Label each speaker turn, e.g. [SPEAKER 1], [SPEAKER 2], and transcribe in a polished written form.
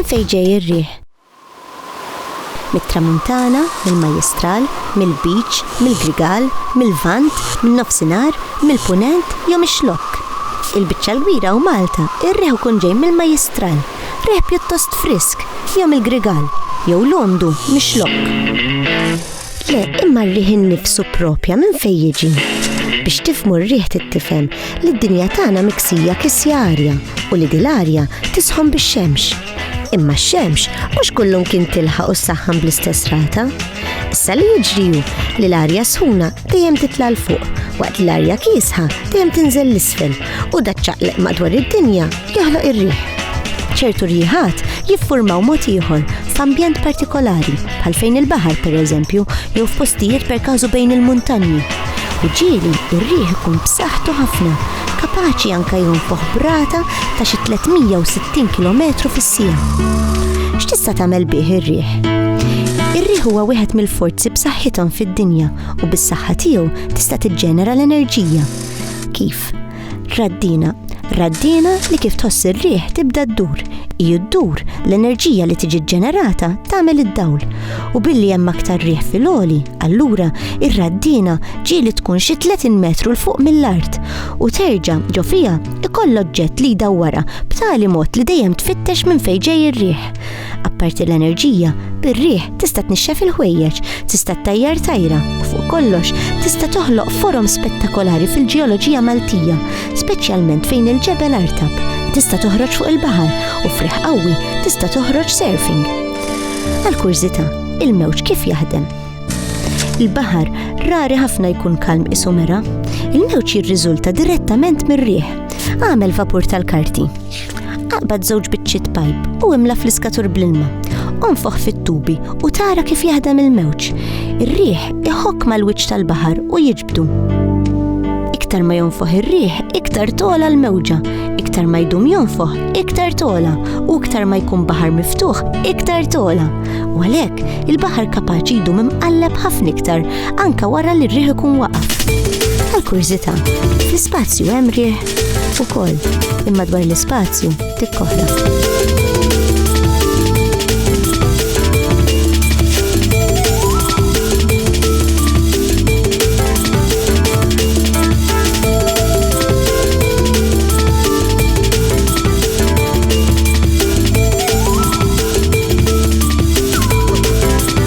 [SPEAKER 1] minn fejn ġej ir-riħ? Mit-tramuntana, mill-Majjistral, mill-Beach, mill-Grigal, mill-Vant, min-nofsinhar, mill-Punent jew mix-xlokk. Il-biċċa l-kbira u Malta, ir-riħ ikun ġej mill-Majjistral, riħ pjuttost frisk, jew mill-Grigal, jew l-Għomdu mix-xlokk. Le, imma r-riħ innifsu proprja minn fejn jiġi. Biex tifhmu r-riħ tittifhem li d-dinja tagħna miksija kisja arja u li dil-arja tisħon bix-xemx. Imma x-xemx mhux kullum kien tilħaq u ssaħħan bl-istess rata. Issa li jiġriju li l-arja sħuna dejjem titla' l fuq, waqt l-arja kiesħa dejjem tinżel l-isfel u dak ċaqleq madwar id-dinja joħloq ir-riħ. ċertu rieħat jiffurmaw mod ieħor f'ambjent partikolari bħal fejn il-baħar pereżempju jew f'postijiet perkażu bejn il-muntanji. U ġieli ir-riħ ikun b'saħħtu ħafna, kapaċi anke jonfoħ b'rata ta' xi 360 km fis-siegħa. X'tista' tagħmel bih ir-riħ? Ir-riħ huwa wieħed mill-forzi b'saħħithom fid-dinja u bis-saħħa tiegħu tista' tiġġenera l-enerġija. Kif? Raddina li kif tħoss ir-riħ tibda ddur. Ddur l-enerġija li tiġi ġenerata tagħmel id-dawl. U billi hemm aktar riħ fil-għoli, allura ir-raddina ġieli tkun xi 30 metru l fuq mill-art u terġa' ġo fiha ikoll oġġett li jdawwara b'tali mod li dejjem tfittex minn fejn ġej ir-riħ. Apparti l-enerġija, bir-riħ tista' tnixxef il-ħwejjeġ, tista' ttajjar tajra u fuq kollox tista' toħloq forom spettakolari fil-ġeoloġija Maltija, speċjalment fejn il-ġebel Artab. Tista' toħroġ fuq il-baħar u friħ qawwi tista' toħroġ surfing. Għal-kurżità, il-mewġ kif jaħdem? Il-baħar rari ħafna jkun kalm isu mera. Il-mewġ jirriżulta direttament mir-riħ. Għamel vapur tal-karti. Aqbad żewġ biċċiet pajp u imla fl-iskatur bl-ilma. Onfoħ fit-tubi u tara kif jaħdem il-mewġ. Ir-riħ iħokk mal-wiċċ tal-baħar u jiġbdu. Iktar ma jonfoħ ir-riħ, iktar tola l-mewġa. Iktar ma jdum jonfoħ, iktar tola. U iktar ma jkun baħar miftuħ, iktar tola. U għalhekk, il-baħar kapaċi jdum imqalleb ħafna iktar, anke wara li r-riħ ikun waqaf. Għal-kurżità, fl-ispazju hemm riħ ukoll, imma dwar l-ispazju tikkoħra.